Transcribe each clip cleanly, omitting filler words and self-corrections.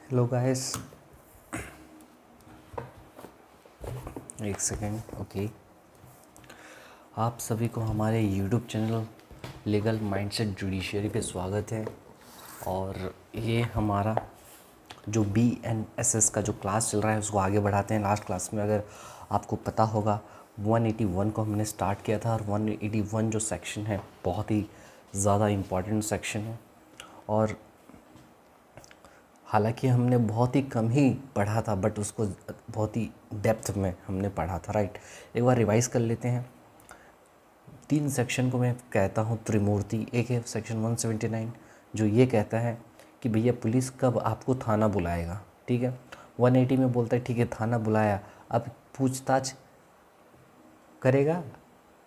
Hello guys, एक second. Okay, आप सभी को हमारे YouTube channel legal mindset judiciary पे स्वागत है। और ये हमारा जो BNSS का जो क्लास चल रहा है उसको आगे बढ़ाते हैं। लास्ट क्लास में अगर आपको पता होगा 181 को हमने स्टार्ट किया था और 181 जो सेक्शन है बहुत ही ज़्यादा इम्पॉर्टेंट सेक्शन है और हालांकि हमने बहुत ही कम ही पढ़ा था बट उसको बहुत ही डेप्थ में हमने पढ़ा था। राइट, एक बार रिवाइज़ कर लेते हैं। 3 सेक्शन को मैं कहता हूँ त्रिमूर्ति। एक है सेक्शन 179 जो ये कहता है कि भैया पुलिस कब आपको थाना बुलाएगा। ठीक है, 180 में बोलता है ठीक है थाना बुलाया, अब पूछताछ करेगा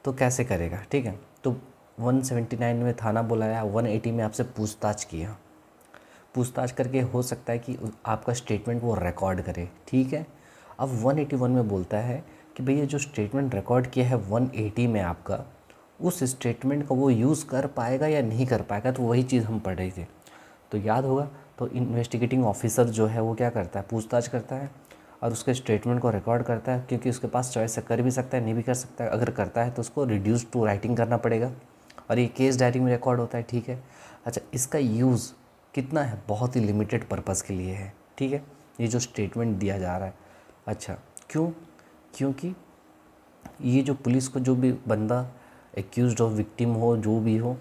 तो कैसे करेगा। ठीक है, तो 179 में थाना बुलाया, 180 में आपसे पूछताछ किया, पूछताछ करके हो सकता है कि आपका स्टेटमेंट वो रिकॉर्ड करे। ठीक है, अब 181 में बोलता है कि भैया जो स्टेटमेंट रिकॉर्ड किया है 180 में आपका, उस स्टेटमेंट को वो यूज़ कर पाएगा या नहीं कर पाएगा। तो वही चीज़ हम पढ़ रहे थे, तो याद होगा। तो इन्वेस्टिगेटिंग ऑफिसर जो है वो क्या करता है, पूछताछ करता है और उसके स्टेटमेंट को रिकॉर्ड करता है, क्योंकि उसके पास चॉइस है, कर भी सकता है नहीं भी कर सकता है। अगर करता है तो उसको रिड्यूस टू राइटिंग करना पड़ेगा और ये केस डायरी में रिकॉर्ड होता है। ठीक है, अच्छा इसका यूज़ कितना है, बहुत ही लिमिटेड पर्पज़ के लिए है। ठीक है, ये जो स्टेटमेंट दिया जा रहा है। अच्छा क्यों, क्योंकि ये जो पुलिस को जो भी बंदा एक्यूज्ड हो, विक्टिम हो, जो भी हो,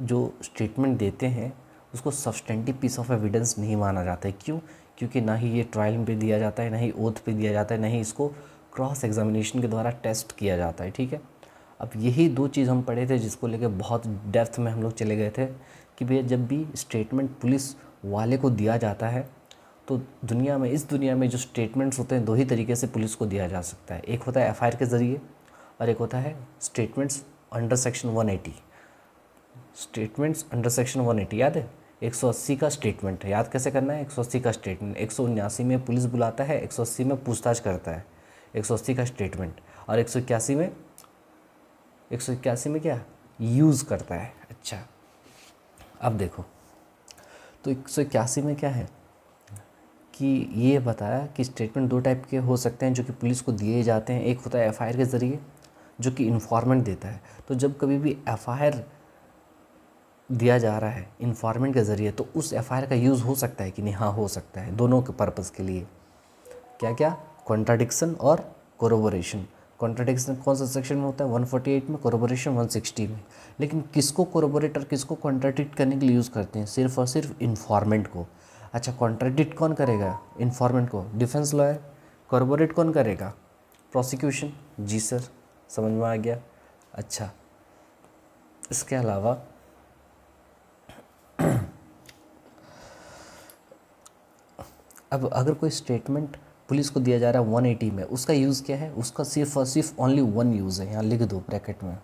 जो स्टेटमेंट देते हैं उसको सब्सटेंटिव पीस ऑफ एविडेंस नहीं माना जाता है। क्यों, क्योंकि ना ही ये ट्रायल पे दिया जाता है, ना ही ओथ पे दिया जाता है, ना ही इसको क्रॉस एग्जामिनेशन के द्वारा टेस्ट किया जाता है। ठीक है, अब यही 2 चीज़ हम पढ़े थे जिसको लेके बहुत डेप्थ में हम लोग चले गए थे कि भैया जब भी स्टेटमेंट पुलिस वाले को दिया जाता है तो दुनिया में, इस दुनिया में जो स्टेटमेंट्स होते हैं 2 ही तरीके से पुलिस को दिया जा सकता है। एक होता है FIR के ज़रिए और एक होता है statements under section 180। Statements under section 180 याद है, 180 का स्टेटमेंट है। याद कैसे करना है, 180 का स्टेटमेंट 179 में पुलिस बुलाता है, 180 में पूछताछ करता है, 180 का स्टेटमेंट। और 181 में क्या यूज़ करता है। अच्छा अब देखो, तो 181 में क्या है कि ये बताया कि स्टेटमेंट 2 टाइप के हो सकते हैं जो कि पुलिस को दिए जाते हैं। एक होता है FIR के ज़रिए जो कि इन्फॉर्मेंट देता है। तो जब कभी भी FIR दिया जा रहा है इन्फॉर्मेंट के ज़रिए तो उस FIR का यूज़ हो सकता है कि नहीं, हाँ हो सकता है, दोनों के पर्पज़ के लिए। क्या क्या, कॉन्ट्राडिक्शन और कोरोबोरेशन। कॉन्ट्राडिक्शन कौन सा सेक्शन में होता है, 148 में, कोरोबोरेशन 160 में। लेकिन किसको कोरोबोरेट और किसको कॉन्ट्राडिक्ट करने के लिए यूज़ करते हैं, सिर्फ और सिर्फ इन्फॉर्मेंट को। अच्छा कॉन्ट्राडिक्ट कौन करेगा, इन्फॉर्मेंट को डिफेंस लॉयर। कोरोबोरेट कौन करेगा, प्रोसिक्यूशन। जी सर, समझ में आ गया। अच्छा इसके अलावा अब अगर कोई स्टेटमेंट पुलिस को दिया जा रहा है 180 में, उसका यूज़ क्या है, उसका सिर्फ और सिर्फ ओनली 1 यूज़ है। यहाँ लिख दो ब्रैकेट में,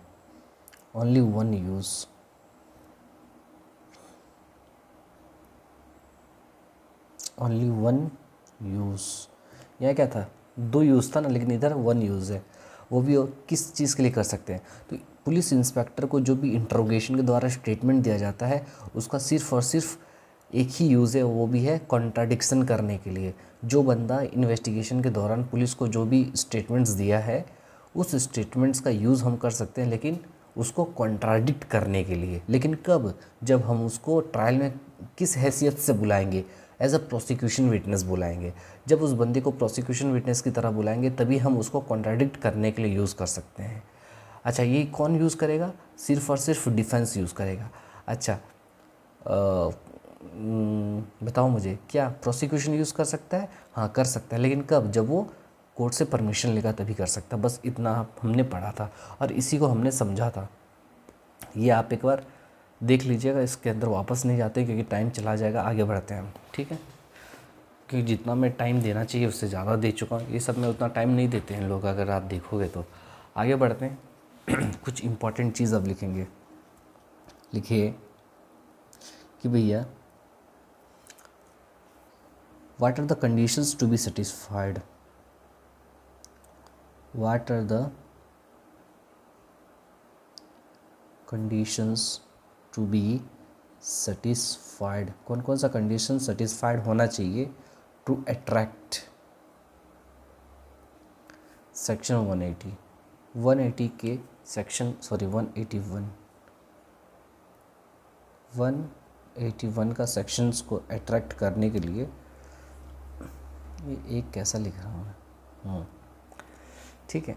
ओनली 1 यूज़। Only 1 use. यहाँ क्या था, 2 यूज़ था ना, लेकिन इधर 1 यूज़ है। वो भी किस चीज़ के लिए कर सकते हैं, तो पुलिस इंस्पेक्टर को जो भी इंट्रोगेशन के द्वारा स्टेटमेंट दिया जाता है उसका सिर्फ और सिर्फ एक ही यूज़ है, वो भी है कॉन्ट्राडिक्शन करने के लिए। जो बंदा इन्वेस्टिगेशन के दौरान पुलिस को जो भी स्टेटमेंट्स दिया है उस स्टेटमेंट्स का यूज़ हम कर सकते हैं, लेकिन उसको कॉन्ट्राडिक्ट करने के लिए। लेकिन कब, जब हम उसको ट्रायल में किस हैसियत से बुलाएंगे, एज अ प्रोसिक्यूशन विटनेस बुलाएंगे। जब उस बंदे को प्रोसिक्यूशन विटनेस की तरह बुलाएंगे तभी हम उसको कॉन्ट्राडिक्ट करने के लिए यूज़ कर सकते हैं। अच्छा ये कौन यूज़ करेगा, सिर्फ और सिर्फ डिफेंस यूज़ करेगा। अच्छा बताओ मुझे, क्या प्रोसिक्यूशन यूज़ कर सकता है, हाँ कर सकता है, लेकिन कब, जब वो कोर्ट से परमिशन लेगा तभी कर सकता है। बस इतना हमने पढ़ा था और इसी को हमने समझा था। ये आप एक बार देख लीजिएगा, इसके अंदर वापस नहीं जाते क्योंकि टाइम चला जाएगा। आगे बढ़ते हैं हम, ठीक है, क्योंकि जितना मैं टाइम देना चाहिए उससे ज़्यादा दे चुका हूँ। ये सब में उतना टाइम नहीं देते हैं लोग, अगर आप देखोगे तो। आगे बढ़ते हैं कुछ इम्पॉर्टेंट चीज़ अब लिखेंगे। लिखिए कि भैया what are the conditions to be satisfied, what are the conditions to be satisfied, कौन कौन सा कंडीशन सेटिस्फाइड होना चाहिए टू अट्रैक्ट। सेक्शन 180, 180 के सेक्शन 181 का सेक्शंस को अट्रैक्ट करने के लिए, ये एक कैसा लिख रहा हूँ मैं, ठीक है।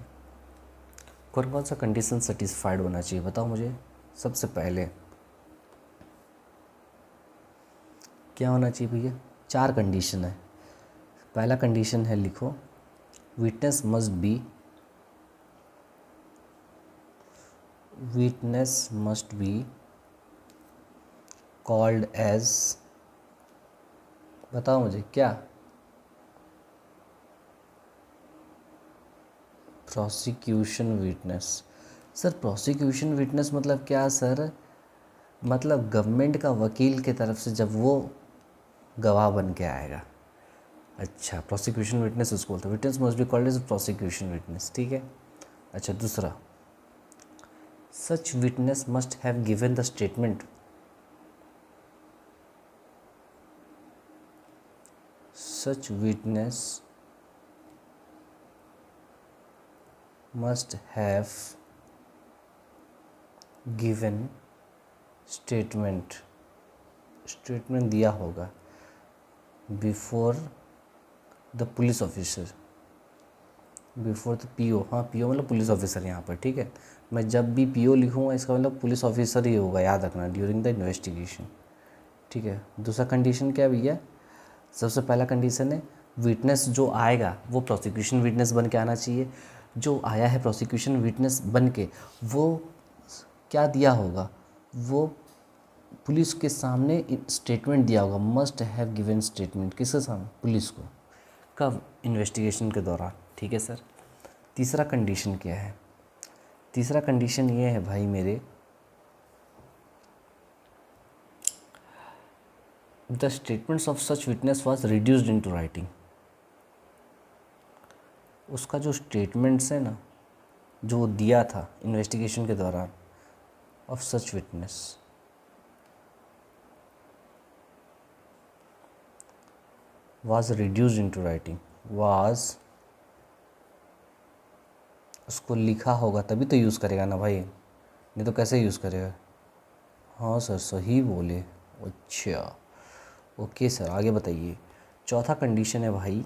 कौन कौन सा कंडीशन सेटिस्फाइड होना चाहिए बताओ मुझे। सबसे पहले क्या होना चाहिए भैया, 4 कंडीशन है। पहला कंडीशन है, लिखो, witness must be called as, बताओ मुझे क्या, prosecution witness. Sir prosecution witness मतलब क्या सर, मतलब गवर्नमेंट का वकील की तरफ से जब वो गवाह बन के आएगा। अच्छा, प्रोसिक्यूशन विटनेस उसको बोलते हैं, witness must be called as prosecution witness, ठीक है। अच्छा, दूसरा, such witness must have given the statement, such witness must have given statement दिया होगा before the police officer, before the PO. हाँ, पीओ मतलब पुलिस ऑफिसर यहाँ पर, ठीक है। मैं जब भी पीओ लिखूँगा इसका मतलब पुलिस ऑफिसर ही होगा, याद रखना, ड्यूरिंग द इन्वेस्टिगेशन, ठीक है। दूसरा कंडीशन क्या है भैया, सबसे पहला कंडीशन है विटनेस जो आएगा वो प्रोसिक्यूशन विटनेस बन के आना चाहिए। जो आया है प्रोसिक्यूशन विटनेस बन के, वो क्या दिया होगा, वो पुलिस के सामने स्टेटमेंट दिया होगा, मस्ट हैव गिवन स्टेटमेंट, किसके सामने, पुलिस को, कब, इन्वेस्टिगेशन के दौरान, ठीक है सर। तीसरा कंडीशन क्या है, तीसरा कंडीशन ये है भाई मेरे, the statements of such witness was reduced into writing. उसका जो स्टेटमेंट्स है ना, जो दिया था इन्वेस्टिगेशन के दौरान, of such witness, was reduced into writing, was, उसको लिखा होगा तभी तो यूज़ करेगा ना भाई, नहीं तो कैसे यूज़ करेगा। हाँ सर सही बोले। अच्छा ओके सर, आगे बताइए। चौथा कंडीशन है भाई,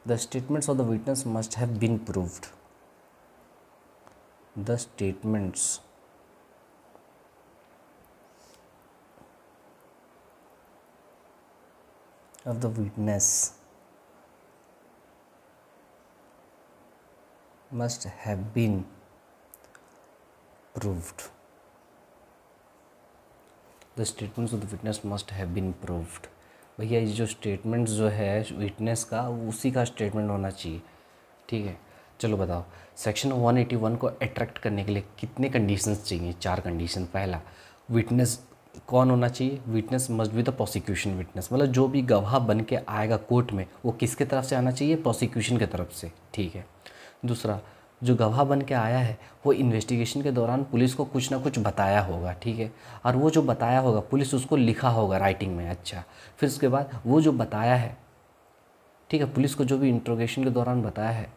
the statements of the witness must have been proved, the statements of the witness must have been proved, the statements of the witness must have been proved। भैया ये जो स्टेटमेंट्स जो है विटनेस का, उसी का स्टेटमेंट होना चाहिए, ठीक है। चलो बताओ, सेक्शन 181 को अट्रैक्ट करने के लिए कितने कंडीशंस चाहिए, 4 कंडीशन। पहला, विटनेस कौन होना चाहिए, witness must be the prosecution witness, मतलब जो भी गवाह बन के आएगा कोर्ट में वो किसके तरफ से आना चाहिए, प्रोसिक्यूशन की तरफ से, ठीक है। दूसरा, जो गवाह बन के आया है वो इन्वेस्टिगेशन के दौरान पुलिस को कुछ ना कुछ बताया होगा, ठीक है, और वो जो बताया होगा पुलिस उसको लिखा होगा राइटिंग में। अच्छा, फिर उसके बाद वो जो बताया है, ठीक है, पुलिस को जो भी इंट्रोगेशन के दौरान बताया है,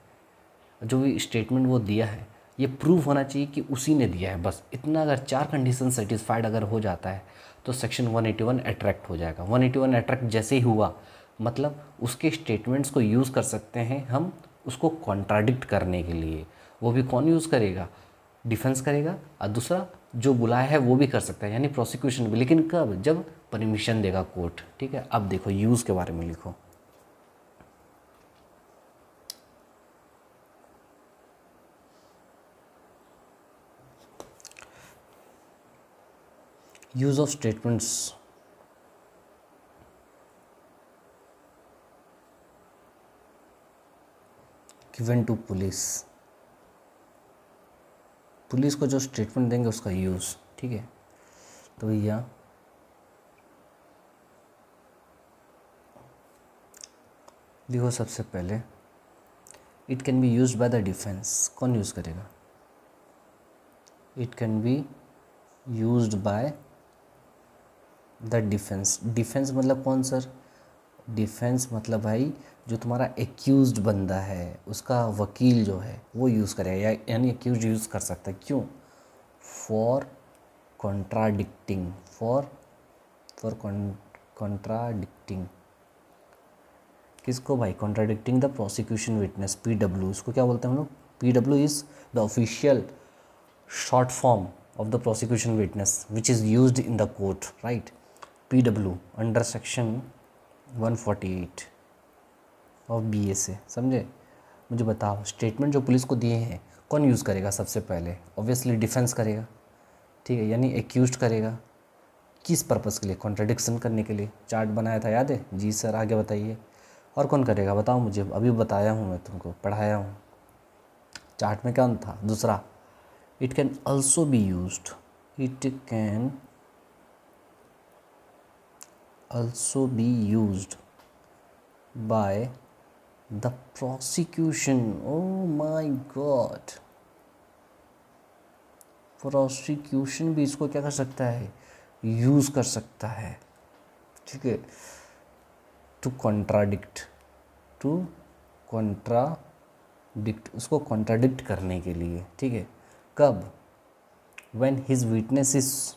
जो भी स्टेटमेंट वो दिया है, ये प्रूव होना चाहिए कि उसी ने दिया है। बस इतना अगर 4 कंडीशन सेटिस्फाइड अगर हो जाता है तो सेक्शन 181 अट्रैक्ट हो जाएगा। 181 अट्रैक्ट जैसे ही हुआ मतलब उसके स्टेटमेंट्स को यूज़ कर सकते हैं हम उसको कॉन्ट्राडिक्ट करने के लिए। वो भी कौन यूज़ करेगा, डिफेंस करेगा, और दूसरा जो बुलाया है वो भी कर सकता है, यानी प्रोसिक्यूशन भी, लेकिन कब, जब परमिशन देगा कोर्ट, ठीक है। अब देखो यूज़ के बारे में लिखो। Use of statements given to police, police को जो स्टेटमेंट देंगे उसका यूज़, ठीक है। तो भैया देखो, सबसे पहले it can be used by the defence, कौन यूज़ करेगा, it can be used by the defence. Defence मतलब कौन सर? डिफेंस मतलब भाई जो तुम्हारा एक्यूज्ड बंदा है उसका वकील जो है वो यूज़ करेगा, यानी एक्यूज्ड यूज़ कर सकता है। क्यों? फॉर कॉन्ट्राडिक्टिंग, फॉर कॉन्ट्राडिक्टिंग किसको भाई? Contradicting the prosecution witness, PW। इसको क्या बोलते हैं हम लोग? PW is the official short form of the prosecution witness which is used in the court, right? PW under section 148 of BSA। समझे? मुझे बताओ, स्टेटमेंट जो पुलिस को दिए हैं कौन यूज़ करेगा सबसे पहले? ऑब्वियसली डिफेंस करेगा, ठीक है, यानी एक्यूज्ड करेगा। किस पर्पज़ के लिए? कॉन्ट्रडिक्शन करने के लिए। चार्ट बनाया था, याद है? जी सर, आगे बताइए। और कौन करेगा बताओ मुझे, अभी बताया हूँ मैं तुमको, पढ़ाया हूँ। चार्ट में क्या था? दूसरा, it can also be used, it can also be used by the prosecution। oh my god, prosecution भी इसको क्या कर सकता है? यूज़ कर सकता है, ठीक है, टू कॉन्ट्राडिक्ट, टू कॉन्ट्राडिक्ट, उसको कॉन्ट्राडिक्ट करने के लिए, ठीक है। कब? व्हेन हिज विटनेस इज,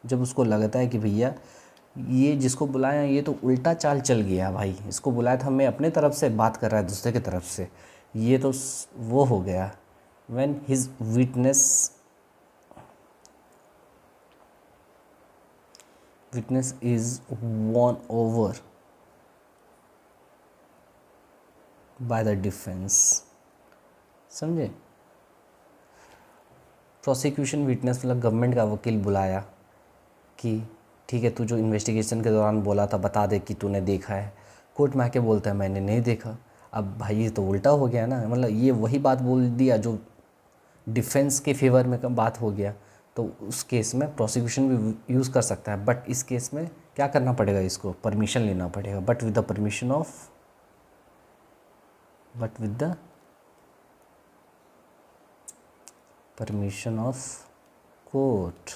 जब उसको लगता है कि भैया ये जिसको बुलाया ये तो उल्टा चाल चल गया भाई, इसको बुलाया था मैं अपने तरफ से, बात कर रहा है दूसरे की तरफ से, ये तो वो हो गया। When his witness is won over by the defence. समझे? प्रोसिक्यूशन विटनेस मतलब गवर्नमेंट का वकील बुलाया कि ठीक है, तू जो इन्वेस्टिगेशन के दौरान बोला था बता दे कि तूने देखा है। कोर्ट में आके बोलता है मैंने नहीं देखा। अब भाई ये तो उल्टा हो गया ना, मतलब ये वही बात बोल दिया जो डिफेंस के फेवर में बात हो गया। तो उस केस में प्रोसिक्यूशन भी यूज़ कर सकता है, बट इस केस में क्या करना पड़ेगा? इसको परमिशन लेना पड़ेगा, but with the permission of, but with the permission of court.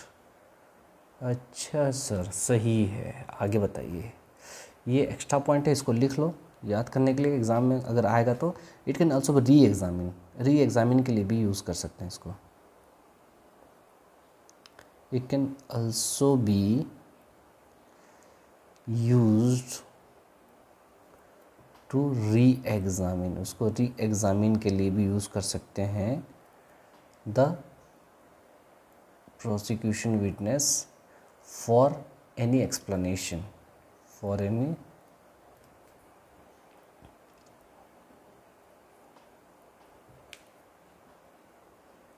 अच्छा सर, सही है, आगे बताइए। ये एक्स्ट्रा पॉइंट है, इसको लिख लो याद करने के लिए, एग्ज़ाम में अगर आएगा तो। It can also reexamine के लिए भी यूज़ कर सकते हैं इसको। It can also be used to reexamine, उसको री एग्ज़ामिन के लिए भी यूज़ कर सकते हैं the prosecution witness for any explanation, for any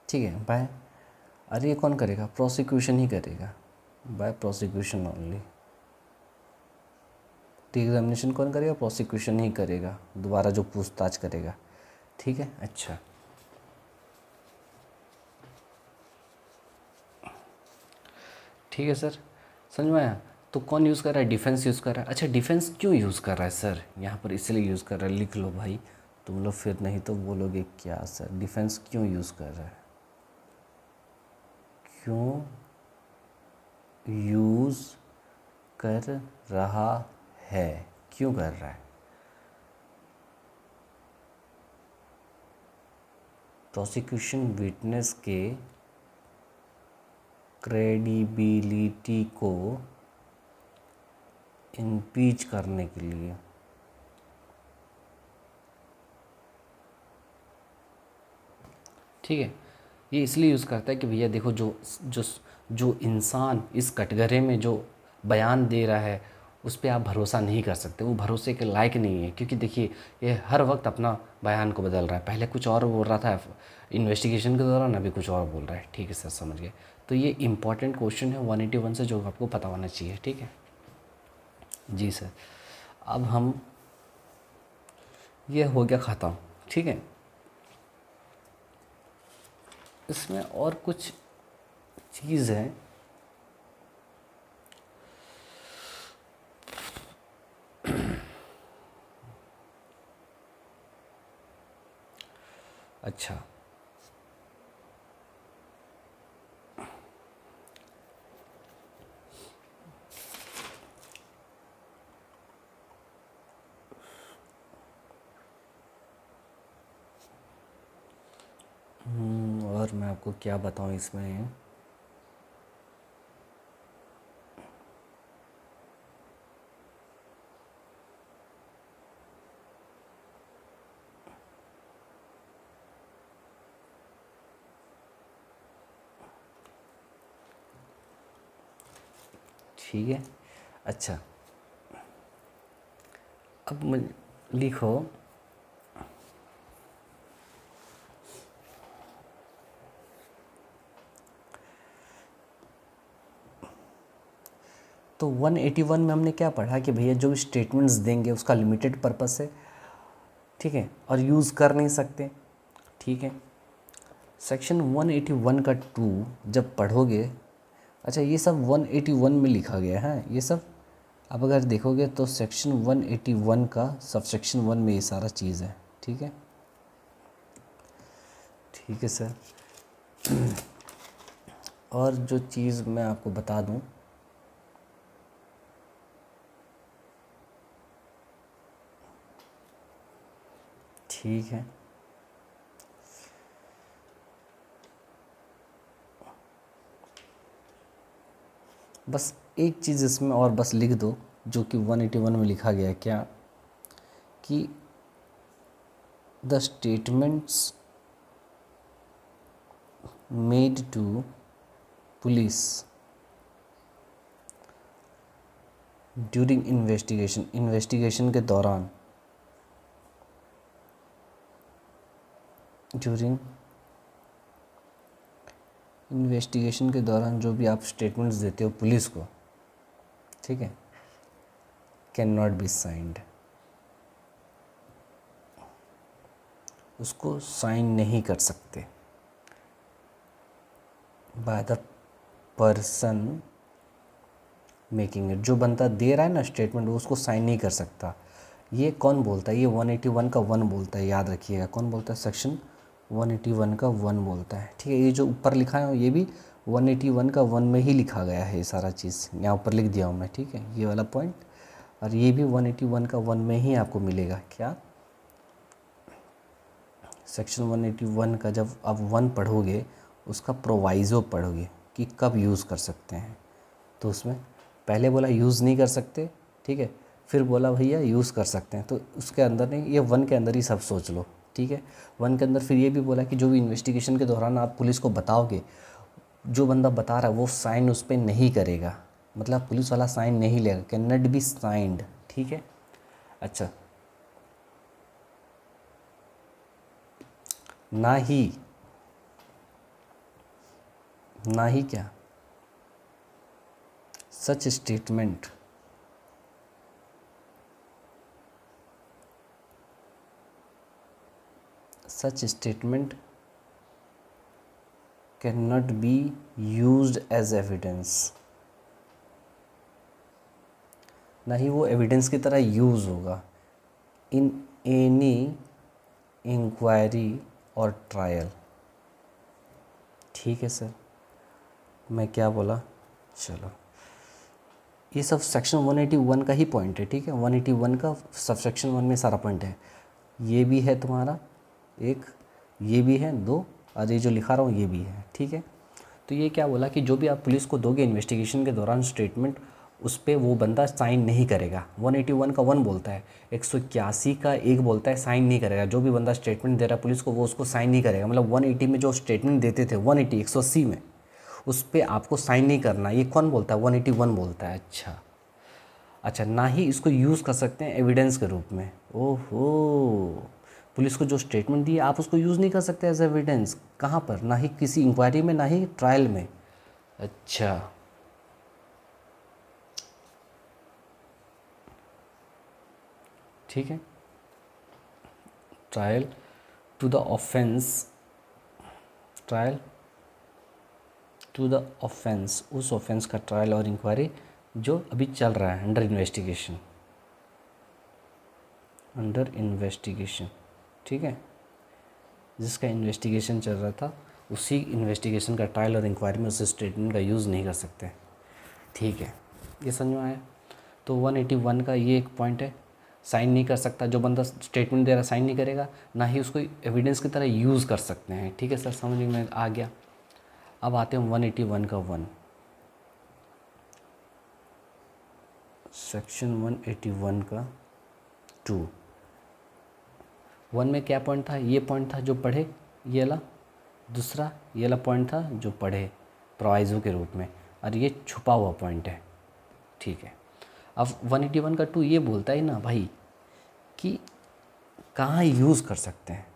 ठीक है बाय। अरे ये कौन करेगा? प्रोसिक्यूशन ही करेगा, by prosecution only. Reexamination कौन करेगा? प्रोसिक्यूशन ही करेगा, दोबारा जो पूछताछ करेगा, ठीक है। अच्छा, ठीक है सर, समझ में आया। तो कौन यूज़ कर रहा है? डिफेंस यूज़ कर रहा है। अच्छा, डिफेंस क्यों यूज़ कर रहा है सर यहाँ पर? इसलिए यूज़ कर रहा है, लिख लो भाई तुम लोग, फिर नहीं तो बोलोगे क्या सर डिफेंस क्यों यूज़ कर रहा है, क्यों यूज़ कर रहा है, क्यों कर रहा है? प्रोसिक्यूशन विटनेस के क्रेडिबिलिटी को इम्पीच करने के लिए। ठीक है, ये इसलिए यूज़ करता है कि भैया देखो जो जो जो इंसान इस कटघरे में जो बयान दे रहा है उस पर आप भरोसा नहीं कर सकते, वो भरोसे के लायक नहीं है। क्योंकि देखिए ये हर वक्त अपना बयान को बदल रहा है, पहले कुछ और बोल रहा था इन्वेस्टिगेशन के दौरान, अभी कुछ और बोल रहा है। ठीक है सर, समझ गए। तो ये इम्पॉर्टेंट क्वेश्चन है 181 से जो आपको पता होना चाहिए। ठीक है जी सर। अब हम, ये हो गया ख़त्म। ठीक है, इसमें और कुछ चीज़ है। अच्छा, मैं आपको क्या बताऊं इसमें। ठीक है, अच्छा अब लिखो तो 181 में हमने क्या पढ़ा कि भैया जो स्टेटमेंट्स देंगे उसका लिमिटेड पर्पस है, ठीक है, और यूज़ कर नहीं सकते, ठीक है। सेक्शन 181 का 2 जब पढ़ोगे, अच्छा ये सब 181 में लिखा गया है ये सब, अब अगर देखोगे तो सेक्शन 181 का सबसेक्शन 1 में ये सारा चीज़ है, ठीक है, ठीक है सर। और जो चीज़ मैं आपको बता दूं, ठीक है, बस एक चीज़ इसमें और बस लिख दो जो कि 181 में लिखा गया है, क्या कि the statements made to police during investigation के दौरान, ड्यूरिंग इन्वेस्टिगेशन के दौरान जो भी आप स्टेटमेंट्स देते हो पुलिस को, ठीक है, कैन नॉट बी साइंड, उसको साइन नहीं कर सकते by the person making it. जो बंदा दे रहा है ना स्टेटमेंट वो उसको साइन नहीं कर सकता। ये कौन बोलता है? ये 181 का 1 बोलता है, याद रखिएगा। कौन बोलता है? सेक्शन 181 का 1 बोलता है, ठीक है। ये जो ऊपर लिखा है ये भी 181 का 1 में ही लिखा गया है, ये सारा चीज़ यहाँ ऊपर लिख दिया हूँ मैं, ठीक है, ये वाला पॉइंट। और ये भी 181 का 1 में ही आपको मिलेगा। क्या? सेक्शन 181 का जब आप 1 पढ़ोगे उसका प्रोवाइज़ो पढ़ोगे कि कब यूज़ कर सकते हैं, तो उसमें पहले बोला यूज़ नहीं कर सकते, ठीक है, फिर बोला भैया यूज़ कर सकते हैं, तो उसके अंदर नहीं, ये 1 के अंदर ही सब सोच लो, ठीक है। 1 के अंदर फिर ये भी बोला कि जो भी इन्वेस्टिगेशन के दौरान आप पुलिस को बताओगे, जो बंदा बता रहा है वो साइन उस पर नहीं करेगा, मतलब पुलिस वाला साइन नहीं लेगा, कैन नॉट बी साइंड, ठीक है। अच्छा, ना ही क्या, such statement cannot be used as evidence, ना ही वो एविडेंस की तरह यूज़ होगा इन एनी इंक्वायरी और ट्रायल, ठीक है सर। मैं क्या बोला, चलो ये सब सेक्शन 181 का ही पॉइंट है, ठीक है। 181 का सब सेक्शन 1 में सारा पॉइंट है। ये भी है तुम्हारा एक, ये भी है 2, और ये जो लिखा रहा हूँ ये भी है, ठीक है। तो ये क्या बोला कि जो भी आप पुलिस को दोगे इन्वेस्टिगेशन के दौरान स्टेटमेंट, उस पर वो बंदा साइन नहीं करेगा। 181 का 1 बोलता है, 181 का 1 बोलता है साइन नहीं करेगा। जो भी बंदा स्टेटमेंट दे रहा है पुलिस को वो उसको साइन नहीं करेगा। मतलब 180 में जो स्टेटमेंट देते थे, 180 में उस पर आपको साइन नहीं करना। ये कौन बोलता है? 181 बोलता है। अच्छा, ना ही इसको यूज़ कर सकते हैं एविडेंस के रूप में। ओहो, पुलिस को जो स्टेटमेंट दी आप उसको यूज़ नहीं कर सकते एज एविडेंस। कहाँ पर? ना ही किसी इंक्वायरी में, ना ही ट्रायल में। अच्छा, ठीक है। ट्रायल टू द ऑफेंस, उस ऑफेंस का ट्रायल और इंक्वायरी जो अभी चल रहा है, अंडर इन्वेस्टिगेशन, ठीक है, जिसका इन्वेस्टिगेशन चल रहा था, उसी इन्वेस्टिगेशन का ट्रायल और इंक्वायरी में उस स्टेटमेंट का यूज़ नहीं कर सकते, ठीक है। ये समझ में आया? तो 181 का ये एक पॉइंट है। साइन नहीं कर सकता, जो बंदा स्टेटमेंट दे रहा है साइन नहीं करेगा, ना ही उसको एविडेंस की तरह यूज़ कर सकते हैं। ठीक है सर, समझ में आ गया। अब आते हैं 181 का 1, सेक्शन 181 का 2। 1 में क्या पॉइंट था, ये पॉइंट था जो पढ़े, ये वाला, दूसरा ये वाला पॉइंट था जो पढ़े प्रोवाइज़ो के रूप में, और ये छुपा हुआ पॉइंट है। ठीक है, अब 181 का 2 ये बोलता है ना भाई कि कहाँ यूज़ कर सकते हैं,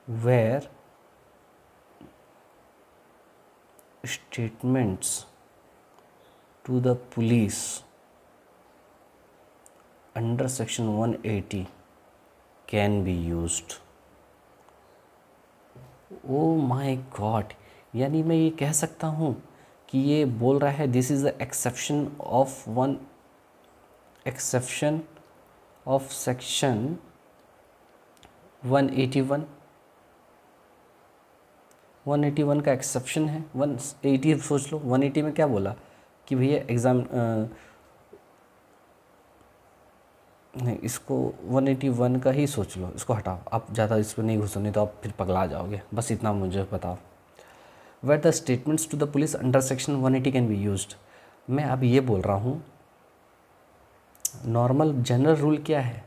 where statements to the police under section 180 can be used. Oh my god, यानी मैं ये कह सकता हूँ कि ये बोल रहा है this is the exception of section 181। 181 का एक्सेप्शन है। 180 सोच लो, 180 में क्या बोला कि भैया एग्ज़ाम नहीं, इसको 181 का ही सोच लो, इसको हटाओ, आप ज़्यादा इस पर नहीं घुसो, नहीं तो आप फिर पगला जाओगे। बस इतना मुझे बताओ, where the statements to the police under section 180 can be used. मैं अब ये बोल रहा हूँ, नॉर्मल जनरल रूल क्या है,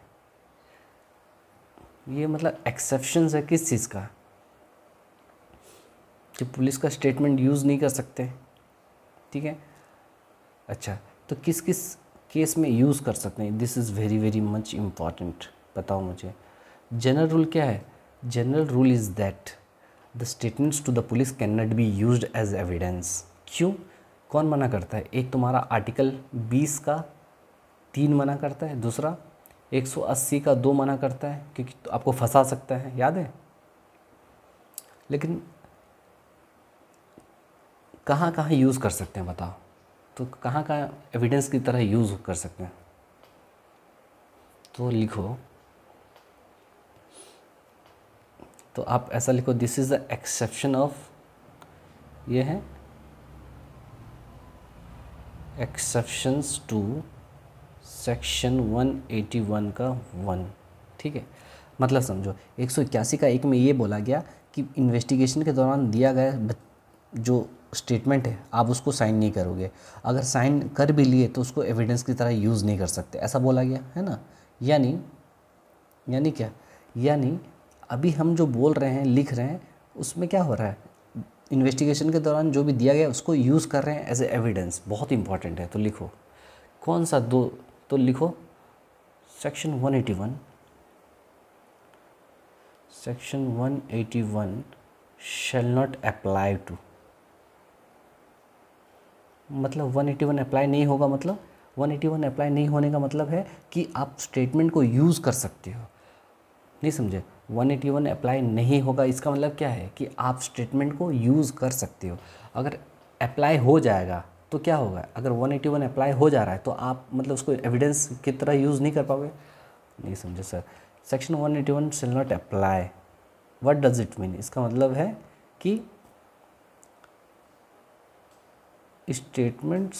ये मतलब एक्सेप्शंस है किस चीज़ का, कि पुलिस का स्टेटमेंट यूज़ नहीं कर सकते। ठीक है, अच्छा तो किस किस केस में यूज़ कर सकते हैं, this is very very much important, बताओ मुझे। जनरल रूल क्या है, general rule is that the statements to the police cannot be used as evidence. क्यों, कौन मना करता है, एक तुम्हारा आर्टिकल 20 का 3 मना करता है, दूसरा 180 का 2 मना करता है, क्योंकि तो आपको फंसा सकता है, याद है। लेकिन कहाँ कहाँ यूज़ कर सकते हैं बताओ, तो कहाँ कहाँ एविडेंस की तरह यूज़ कर सकते हैं, तो लिखो, तो आप ऐसा लिखो, this is the exception of, ये है एक्सेप्शंस टू सेक्शन 181 का 1। ठीक है, मतलब समझो 181 का 1 में ये बोला गया कि इन्वेस्टिगेशन के दौरान दिया गया जो स्टेटमेंट है आप उसको साइन नहीं करोगे, अगर साइन कर भी लिए तो उसको एविडेंस की तरह यूज़ नहीं कर सकते, ऐसा बोला गया है ना। यानी क्या, यानी अभी हम जो बोल रहे हैं, लिख रहे हैं, उसमें क्या हो रहा है, इन्वेस्टिगेशन के दौरान जो भी दिया गया उसको यूज़ कर रहे हैं एज ए एविडेंस, बहुत इंपॉर्टेंट है। तो लिखो कौन सा 2, तो लिखो section 181, section 181 shall not apply to, मतलब 181 अप्लाई नहीं होगा, मतलब 181 अप्लाई नहीं होने का मतलब है कि आप स्टेटमेंट को यूज़ कर सकते हो, नहीं समझे। 181 अप्लाई नहीं होगा, इसका मतलब क्या है कि आप स्टेटमेंट को यूज़ कर सकते हो। अगर अप्लाई हो जाएगा तो क्या होगा, अगर 181 अप्लाई हो जा रहा है तो आप मतलब उसको एविडेंस की तरह यूज़ नहीं कर पाओगे, नहीं समझे sir. Section 181 shall not apply, what does it mean, इसका मतलब है कि statements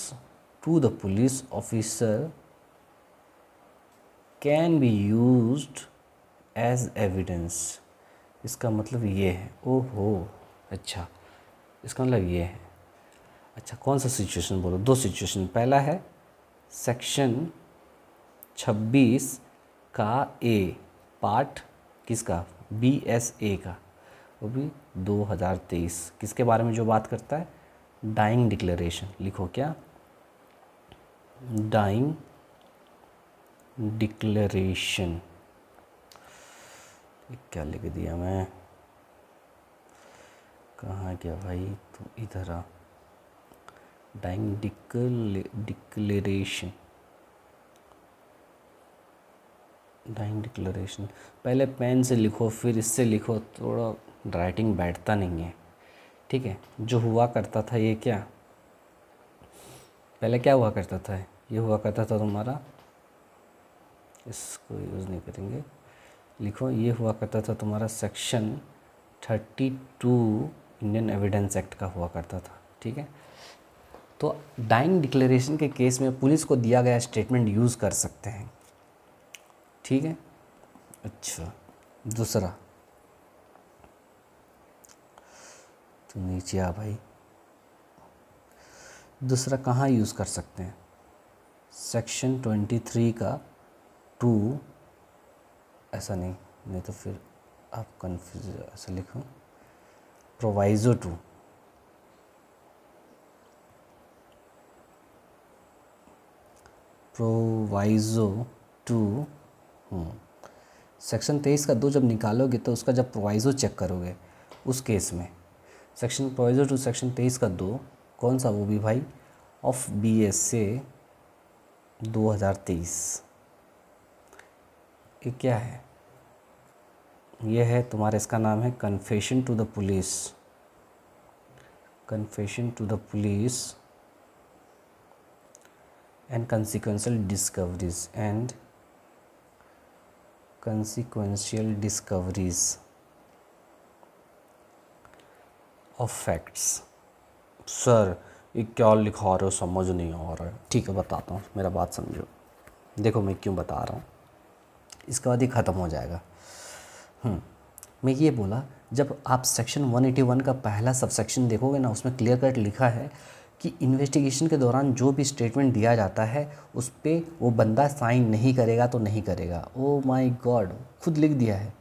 to the police officer can be used as evidence। इसका मतलब ये है, ओहो अच्छा, इसका मतलब ये है। अच्छा कौन सा सिचुएशन बोलो, 2 सिचुएशन, पहला है सेक्शन 26 का ए पार्ट, किसका, BSA का, वो भी 2023, किसके बारे में जो बात करता है, डाइंग डिक्लेरेशन। लिखो क्या, डाइंग डिक्लेरेशन, क्या लिख दिया मैं, कहाँ गया भाई, तो इधर आ, डाइंग डिक्लेरेशन, डाइंग डिक्लेरेशन, पहले पेन से लिखो फिर इससे लिखो, थोड़ा राइटिंग बैठता नहीं है। ठीक है, जो हुआ करता था ये क्या, पहले क्या हुआ करता था, ये हुआ करता था तुम्हारा, इसको यूज़ नहीं करेंगे, लिखो ये हुआ करता था तुम्हारा सेक्शन 32 इंडियन एविडेंस एक्ट का हुआ करता था। ठीक है, तो डाइंग डिक्लेरेशन के केस में पुलिस को दिया गया स्टेटमेंट यूज़ कर सकते हैं। ठीक है। अच्छा, दूसरा, तो नीचे आ भाई। दूसरा कहाँ यूज़ कर सकते हैं? सेक्शन 23 का 2, ऐसा नहीं तो फिर आप कन्फ्यूज, ऐसा लिखो प्रोवाइजो 2, प्रोवाइजो 2। सेक्शन 23 का 2 जब निकालोगे तो उसका जब प्रोवाइजो चेक करोगे उस केस में, सेक्शन प्रोवाइजो 2 सेक्शन 23 का 2 कौन सा, वो भी भाई ऑफ BSA 2023। ये क्या है? ये है तुम्हारा, इसका नाम है confession to the police, confession to the police and consequential discoveries and consequential discoveries of facts। सर ये क्या लिखा रहे हो, समझ नहीं आ रहा है। ठीक है बताता हूँ, मेरा बात समझो। देखो मैं क्यों बता रहा हूँ, इसके बाद ही ख़त्म हो जाएगा। मैं ये बोला, जब आप सेक्शन 181 का पहला सबसेक्शन देखोगे ना, उसमें क्लियर कट लिखा है कि इन्वेस्टिगेशन के दौरान जो भी स्टेटमेंट दिया जाता है उस पर वो बंदा साइन नहीं करेगा तो नहीं करेगा। ओ माय गॉड, खुद लिख दिया है,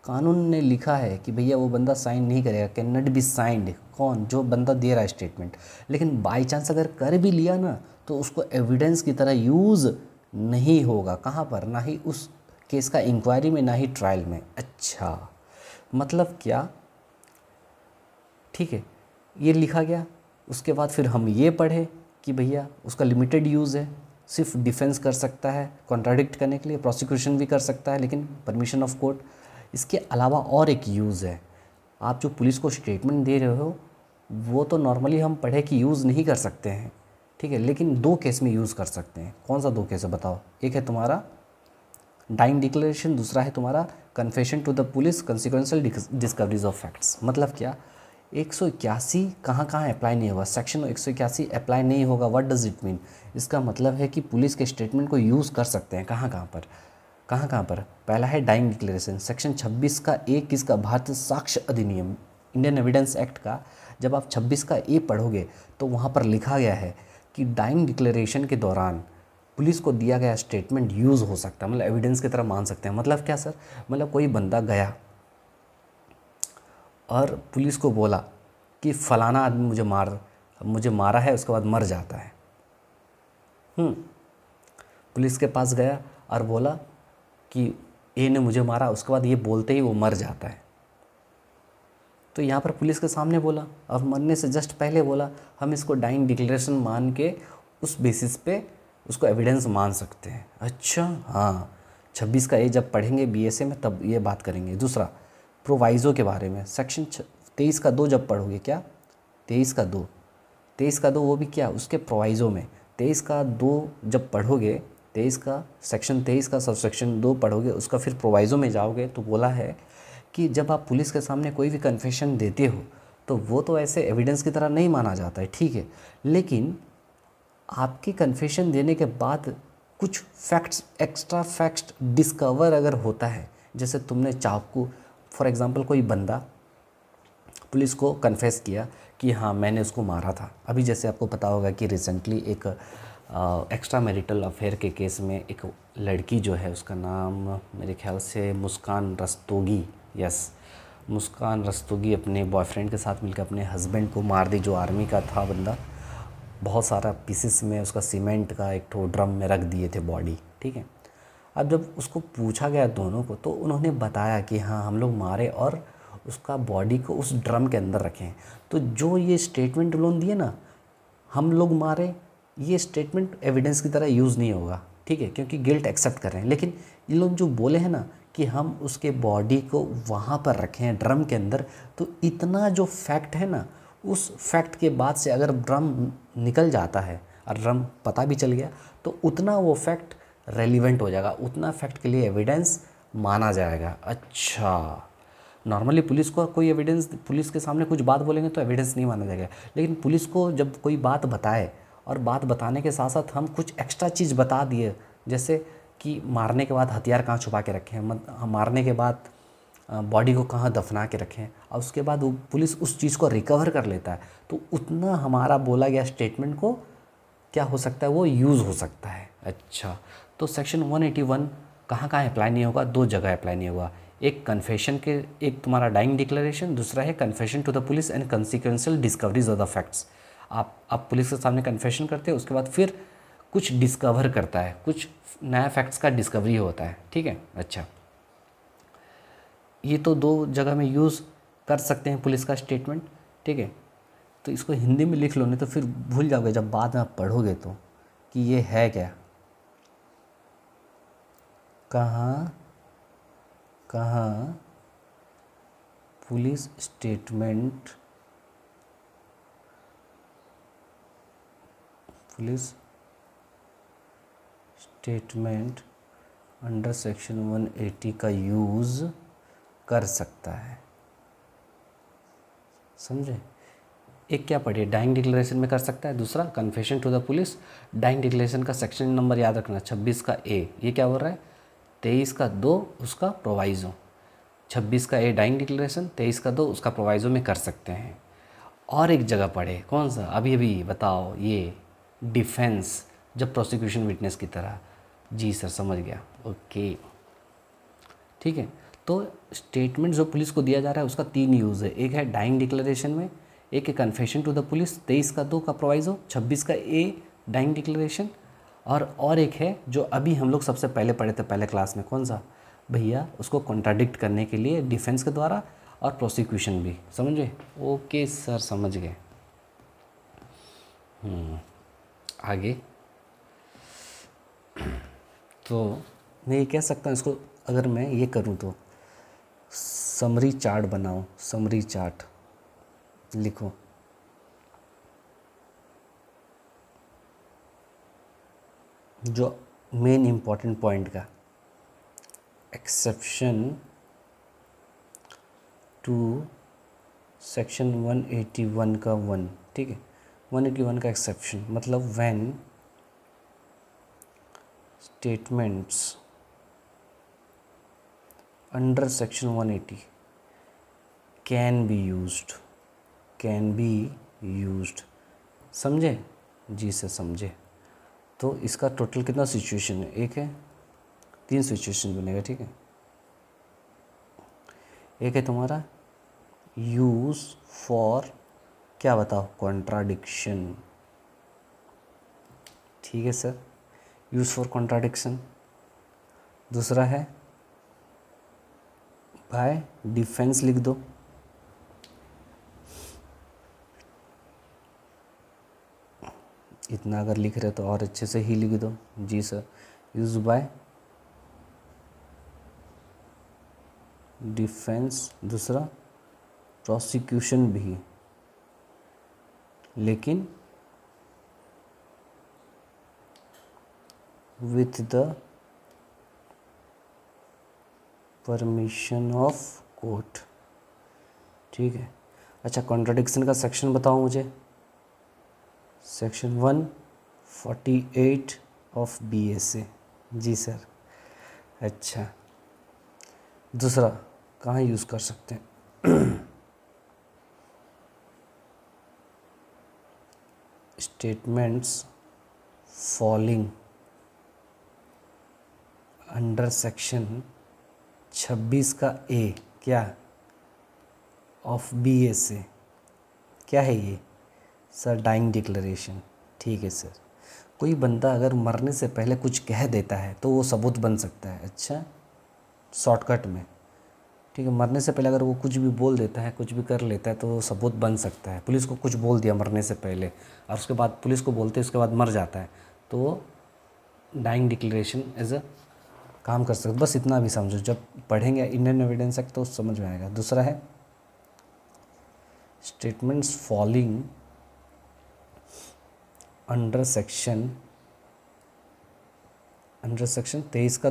कानून ने लिखा है कि भैया वो बंदा साइन नहीं करेगा, कैन नॉट बी साइंड। कौन? जो बंदा दे रहा है स्टेटमेंट। लेकिन बाई चांस अगर कर भी लिया ना तो उसको एविडेंस की तरह यूज़ नहीं होगा। कहाँ पर? ना ही उस केस का इंक्वायरी में, ना ही ट्रायल में। अच्छा, मतलब क्या? ठीक है, ये लिखा गया। उसके बाद फिर हम ये पढ़े कि भैया उसका लिमिटेड यूज़ है, सिर्फ डिफेंस कर सकता है कॉन्ट्राडिक्ट करने के लिए, प्रोसिक्यूशन भी कर सकता है लेकिन परमिशन ऑफ कोर्ट। इसके अलावा और एक यूज़ है, आप जो पुलिस को स्टेटमेंट दे रहे हो वो तो नॉर्मली हम पढ़े कि यूज़ नहीं कर सकते हैं, ठीक है, लेकिन 2 केस में यूज़ कर सकते हैं। कौन सा 2 केस है बताओ? एक है तुम्हारा डाइंग डिक्लेरेशन, दूसरा है तुम्हारा confession to the police consequential discoveries of facts. मतलब क्या? 181 कहाँ अप्लाई नहीं होगा, सेक्शन 181 अप्लाई नहीं होगा। What does it mean? इसका मतलब है कि पुलिस के स्टेटमेंट को यूज़ कर सकते हैं। कहाँ पर? पहला है डाइंग डिक्लेरेशन, सेक्शन 26 का 1 किसका? भारतीय साक्ष्य अधिनियम, इंडियन एविडेंस एक्ट का। जब आप 26 का ए पढ़ोगे तो वहाँ पर लिखा गया है कि डाइंग डिक्लेरेशन के दौरान पुलिस को दिया गया स्टेटमेंट यूज़ हो सकता है, मतलब एविडेंस की तरह मान सकते हैं। मतलब क्या सर? मतलब कोई बंदा गया और पुलिस को बोला कि फ़लाना आदमी मुझे मारा है, उसके बाद मर जाता है। पुलिस के पास गया और बोला कि ए ने मुझे मारा, उसके बाद ये बोलते ही वो मर जाता है। तो यहाँ पर पुलिस के सामने बोला और मरने से जस्ट पहले बोला, हम इसको डाइंग डिक्लेरेशन मान के उस बेसिस पे उसको एविडेंस मान सकते हैं। अच्छा हाँ, 26 का ए जब पढ़ेंगे BSA में तब ये बात करेंगे। दूसरा प्रोवाइज़ो के बारे में, सेक्शन 23 का 2 जब पढ़ोगे, क्या 23 का 2 वो भी क्या? उसके प्रोवाइज़ो में 23 का 2 जब पढ़ोगे, 23 का सेक्शन 23 का सबसेक्शन 2 पढ़ोगे, उसका फिर प्रोवाइज़ो में जाओगे तो बोला है कि जब आप पुलिस के सामने कोई भी कन्फेशन देते हो तो वो तो ऐसे एविडेंस की तरह नहीं माना जाता है, ठीक है, लेकिन आपकी कन्फेशन देने के बाद कुछ फैक्ट्स, एक्स्ट्रा फैक्ट्स डिस्कवर अगर होता है, जैसे तुमने चाकू, फॉर एग्ज़ाम्पल कोई बंदा पुलिस को कन्फेस किया कि हाँ मैंने उसको मारा था। अभी जैसे आपको पता होगा कि रिसेंटली एक एक्स्ट्रा मैरिटल अफेयर के केस में एक लड़की जो है, उसका नाम मेरे ख्याल से मुस्कान रस्तोगी, यस, मुस्कान रस्तोगी अपने बॉयफ्रेंड के साथ मिलकर अपने हस्बैंड को मार दी, जो आर्मी का था बंदा। बहुत सारा पीसेस में उसका सीमेंट का एक ठो ड्रम में रख दिए थे बॉडी, ठीक है। अब जब उसको पूछा गया दोनों को तो उन्होंने बताया कि हाँ हम लोग मारे और उसका बॉडी को उस ड्रम के अंदर रखें। तो जो ये स्टेटमेंट उन्होंने दिए ना, हम लोग मारे, ये स्टेटमेंट एविडेंस की तरह यूज़ नहीं होगा, ठीक है, क्योंकि गिल्ट एक्सेप्ट कर रहे हैं। लेकिन ये लोग जो बोले हैं ना कि हम उसके बॉडी को वहाँ पर रखें हैं ड्रम के अंदर, तो इतना जो फैक्ट है ना, उस फैक्ट के बाद से अगर ड्रम निकल जाता है और ड्रम पता भी चल गया तो उतना वो फैक्ट रेलिवेंट हो जाएगा, उतना फैक्ट के लिए एविडेंस माना जाएगा। अच्छा, नॉर्मली पुलिस को कोई एविडेंस, पुलिस के सामने कुछ बात बोलेंगे तो एविडेंस नहीं माना जाएगा, लेकिन पुलिस को जब कोई बात बताए और बात बताने के साथ साथ हम कुछ एक्स्ट्रा चीज़ बता दिए, जैसे कि मारने के बाद हथियार कहाँ छुपा के रखे हैं, मारने के बाद बॉडी को कहाँ दफना के रखें, और उसके बाद वो पुलिस उस चीज़ को रिकवर कर लेता है, तो उतना हमारा बोला गया स्टेटमेंट को क्या हो सकता है, वो यूज़ हो सकता है। अच्छा, तो सेक्शन 181 कहाँ कहाँ अप्लाई नहीं होगा, दो जगह अप्लाई नहीं होगा। एक कन्फेशन के, एक तुम्हारा डाइंग डिक्लेरेशन, दूसरा है confession to the police and consequential discoveries of the facts. आप पुलिस के सामने कन्फेशन करते हो, उसके बाद फिर कुछ डिस्कवर करता है, कुछ नया फैक्ट्स का डिस्कवरी होता है, ठीक है। अच्छा, ये तो दो जगह में यूज़ कर सकते हैं पुलिस का स्टेटमेंट, ठीक है। तो इसको हिंदी में लिख लो, नहीं तो फिर भूल जाओगे जब बाद में आप पढ़ोगे तो कि ये है क्या, कहाँ कहाँ police statement, police statement under section 180 का यूज़ कर सकता है, समझे। एक क्या पढ़िए, डाइंग डिक्लेरेशन में कर सकता है, दूसरा confession to the police. Dying declaration का सेक्शन नंबर याद रखना 26 का ए, ये क्या बोल रहा है, 23 का 2 उसका प्रोवाइज़ो, 26 का ए डाइंग डिक्लेरेशन, 23 का 2 उसका प्रोवाइज़ो में कर सकते हैं। और एक जगह पढ़े, कौन सा, अभी अभी बताओ, ये डिफेंस, जब प्रोसिक्यूशन विटनेस की तरह। जी सर समझ गया, ओके ठीक है। तो स्टेटमेंट जो पुलिस को दिया जा रहा है उसका 3 यूज़ है, एक है डाइंग डिक्लेरेशन में, एक है कन्फेशन टू द पुलिस 23 का 2 का प्रोवाइज़ो, 26 का ए डाइंग डिक्लेरेशन, और एक है जो अभी हम लोग सबसे पहले पढ़े थे पहले क्लास में, कौन सा भैया, उसको कॉन्ट्राडिक्ट करने के लिए डिफेंस के द्वारा और प्रोसिक्यूशन भी, समझे। ओके सर समझ गए। आगे तो मैं ये कह सकता हूँ, इसको अगर मैं ये करूँ तो समरी चार्ट बनाओ, समरी चार्ट लिखो, जो मेन इम्पॉर्टेंट पॉइंट का, एक्सेप्शन टू सेक्शन 181 का 1, ठीक है, 181 का एक्सेप्शन मतलब when statements under section 180 can be used, समझे। जी से समझे। तो इसका टोटल कितना सिचुएशन है, एक है, 3 सिचुएशन बनेगा, ठीक है। एक है तुम्हारा यूज़ फॉर, क्या बताओ, कॉन्ट्राडिक्शन, ठीक है सर, यूज़ फॉर कॉन्ट्राडिक्शन। दूसरा है बाय डिफेंस, लिख दो, इतना अगर लिख रहे तो और अच्छे से ही लिख दो। जी सर, यूज़ बाय डिफेंस, दूसरा प्रोसिक्यूशन भी, लेकिन with the permission of court, ठीक है। अच्छा, कॉन्ट्राडिक्शन का सेक्शन बताओ मुझे, सेक्शन 148 ऑफ BSA। जी सर, अच्छा, दूसरा कहाँ यूज़ कर सकते हैं, स्टेटमेंट्स फॉलिंग अंडर सेक्शन 26 का ए, क्या, ऑफ BSA, क्या है ये सर, डाइंग डिक्लेरेशन, ठीक है सर। कोई बंदा अगर मरने से पहले कुछ कह देता है तो वो सबूत बन सकता है, अच्छा शॉर्टकट में, ठीक है। मरने से पहले अगर वो कुछ भी बोल देता है, कुछ भी कर लेता है तो वो सबूत बन सकता है। पुलिस को कुछ बोल दिया मरने से पहले और उसके बाद पुलिस को बोलते उसके बाद मर जाता है, तो वो डाइंग डिक्लेरेशन एज अ काम कर सकते। बस इतना भी समझो, जब पढ़ेंगे इंडियन एविडेंस एक्ट तो समझ में आएगा। दूसरा है स्टेटमेंट्स फॉलिंग अंडर सेक्शन 23 का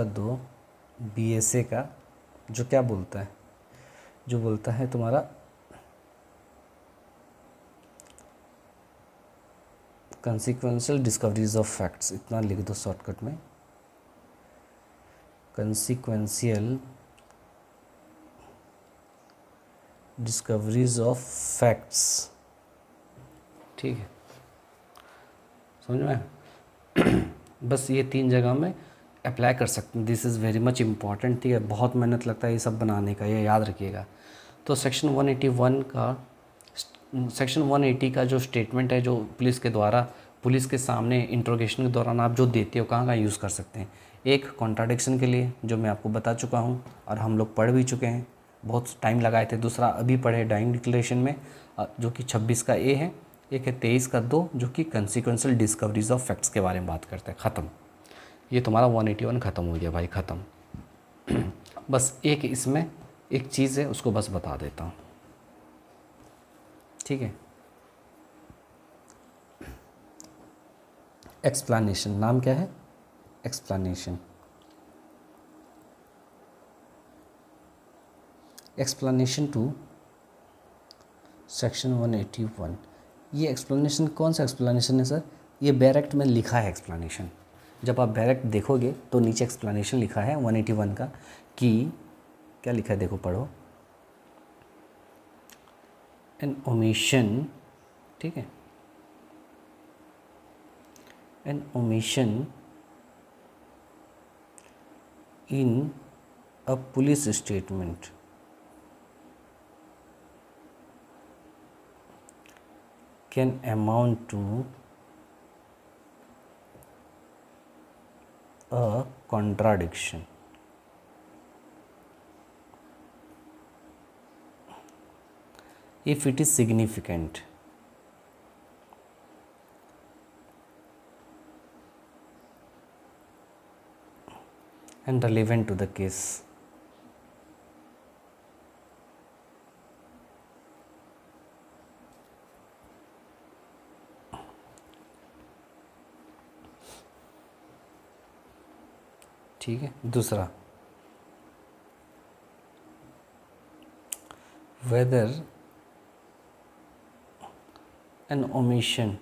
2 BSA का, जो क्या बोलता है, जो बोलता है तुम्हारा कंसिक्वेंशियल डिस्कवरीज ऑफ फैक्ट्स, इतना लिख दो शॉर्टकट में, कंसिक्वेंशियल डिस्कवरीज ऑफ फैक्ट्स। ठीक है, समझ में? बस ये 3 जगह में अप्लाई कर सकते हैं। This is very much important. ठीक है, बहुत मेहनत लगता है ये सब बनाने का, ये याद रखिएगा। तो सेक्शन 180 का जो स्टेटमेंट है, जो पुलिस के द्वारा, पुलिस के सामने इंट्रोगेशन के दौरान आप जो देते हो, कहाँ यूज़ कर सकते हैं? एक, कॉन्ट्राडिक्शन के लिए, जो मैं आपको बता चुका हूँ और हम लोग पढ़ भी चुके हैं, बहुत टाइम लगाए थे। दूसरा अभी पढ़े डाइंग डिक्लेरेशन में, जो कि 26 का ए है। एक है 23 का 2, जो कि कंसिक्वेंशियल डिस्कवरीज ऑफ फैक्ट्स के बारे में बात करते हैं। ख़त्म, ये तुम्हारा 181 ख़त्म हो गया भाई, ख़त्म। बस एक इसमें एक चीज़ है, उसको बस बता देता हूँ। ठीक है, एक्सप्लेनेशन, नाम क्या है? एक्सप्लेनेशन। Explanation to section 181। ये एक्सप्लेनेशन कौन सा एक्सप्लेनेशन है सर? ये बैरेक्ट में लिखा है एक्सप्लेनेशन। जब आप बैरेक्ट देखोगे तो नीचे एक्सप्लेनेशन लिखा है 181 का, कि क्या लिखा है देखो, पढ़ो। एन ओमिशन, ठीक है, an omission in a police statement can amount to a contradiction if it is significant and relevant to the case. ठीक है, दूसरा, whether an omission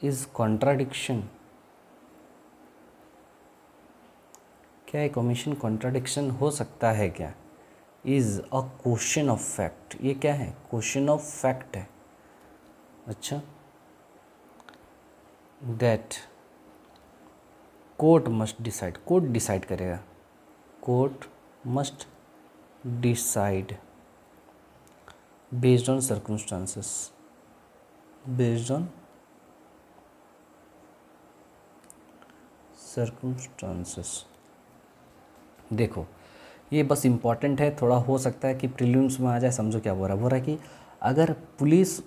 is contradiction, क्या एक omission contradiction हो सकता है क्या? is a question of fact, ये क्या है? question of fact है। अच्छा, that court must decide, court decide करेगा, court must decide based on circumstances, based on circumstances. देखो, ये बस इम्पॉर्टेंट है, थोड़ा हो सकता है कि प्रीलिम्स में आ जाए। समझो क्या बोल रहा है कि अगर police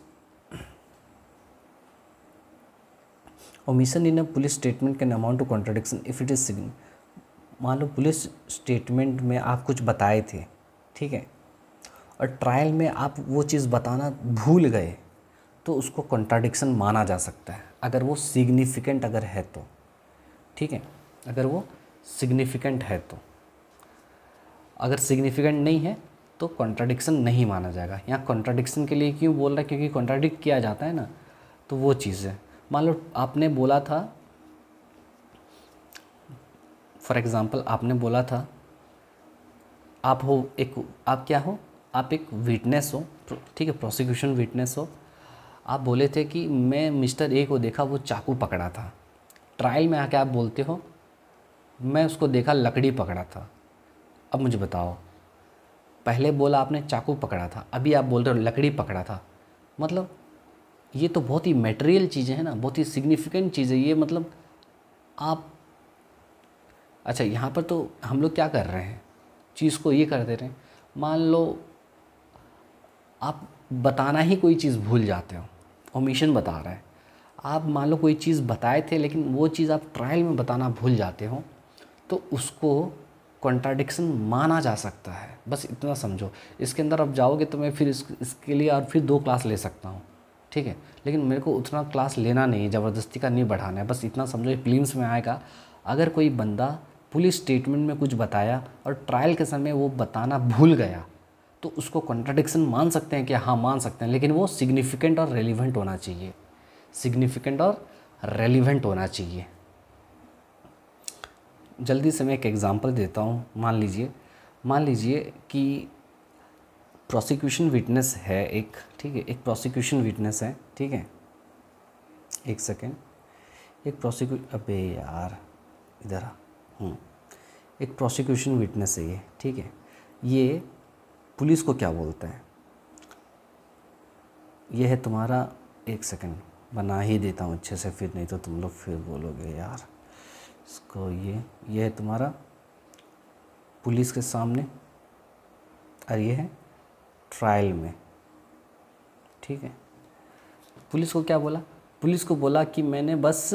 omission in a police statement can amount to contradiction if it is significant. मान लो पुलिस स्टेटमेंट में आप कुछ बताए थे, ठीक है, और ट्रायल में आप वो चीज़ बताना भूल गए, तो उसको कॉन्ट्राडिक्शन माना जा सकता है, अगर वो सिग्निफिकेंट अगर है तो। ठीक है, अगर वो सिग्निफिकेंट है तो। अगर सिग्निफिकेंट नहीं है तो कॉन्ट्राडिक्शन नहीं माना जाएगा। यहाँ कॉन्ट्राडिक्शन के लिए क्यों बोल रहा है? क्योंकि कॉन्ट्राडिक्ट किया जाता है ना, तो वो चीज़ है। मान लो आपने बोला था, फॉर एग्ज़ाम्पल आपने बोला था, आप हो एक, आप क्या हो, आप एक विटनेस हो, ठीक है, प्रोसिक्यूशन विटनेस हो। आप बोले थे कि मैं मिस्टर ए को देखा, वो चाकू पकड़ा था। ट्रायल में आके आप बोलते हो मैं उसको देखा लकड़ी पकड़ा था। अब मुझे बताओ, पहले बोला आपने चाकू पकड़ा था, अभी आप बोल रहे हो लकड़ी पकड़ा था। मतलब ये तो बहुत ही मटेरियल चीज़ें हैं ना, बहुत ही सिग्निफिकेंट चीज़ें ये। मतलब आप, अच्छा यहाँ पर तो हम लोग क्या कर रहे हैं, चीज़ को ये कर दे रहे हैं। मान लो आप बताना ही कोई चीज़ भूल जाते हो, ओमिशन बता रहा है। आप मान लो कोई चीज़ बताए थे लेकिन वो चीज़ आप ट्रायल में बताना भूल जाते हो, तो उसको कॉन्ट्राडिक्शन माना जा सकता है। बस इतना समझो। इसके अंदर आप जाओगे तो मैं फिर इसके लिए और फिर 2 क्लास ले सकता हूँ, ठीक है, लेकिन मेरे को उतना क्लास लेना नहीं है, ज़बरदस्ती का नहीं बढ़ाना है। बस इतना समझो, प्रीलिम्स में आएगा। अगर कोई बंदा पुलिस स्टेटमेंट में कुछ बताया और ट्रायल के समय वो बताना भूल गया, तो उसको कॉन्ट्राडिक्शन मान सकते हैं क्या? हाँ मान सकते हैं, लेकिन वो सिग्निफिकेंट और रेलिवेंट होना चाहिए, सिग्निफिकेंट और रेलिवेंट होना चाहिए। जल्दी से मैं एक एग्जांपल देता हूँ। मान लीजिए कि प्रोसिक्यूशन विटनेस है एक, ठीक है, एक प्रोसिक्यूशन विटनेस है, ठीक है, एक सेकेंड, अबे यार इधर आ, एक प्रोसिक्यूशन विटनेस है ये, ठीक है। ये पुलिस को क्या बोलते हैं? ये है तुम्हारा, एक सेकेंड बना ही देता हूँ अच्छे से, फिर नहीं तो तुम लोग फिर बोलोगे यार इसको। ये है तुम्हारा पुलिस के सामने, और ये है ट्रायल में, ठीक है। पुलिस को क्या बोला? पुलिस को बोला कि मैंने बस